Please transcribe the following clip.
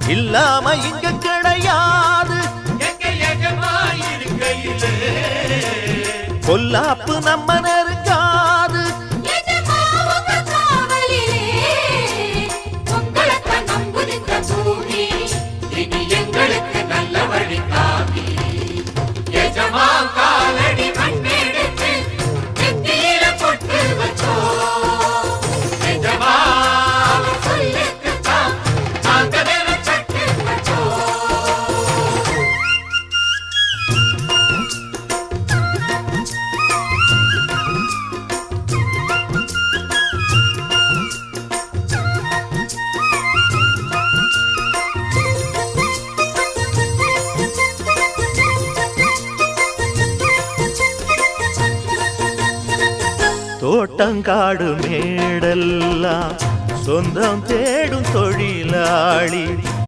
இல்லாம இங்க கிடையாது. பொல்லாப்பு நம்ம நெருங்காது. தோட்டங்காடு மேடெல்லாம் சொந்தம் தேடும் தொழிலாளி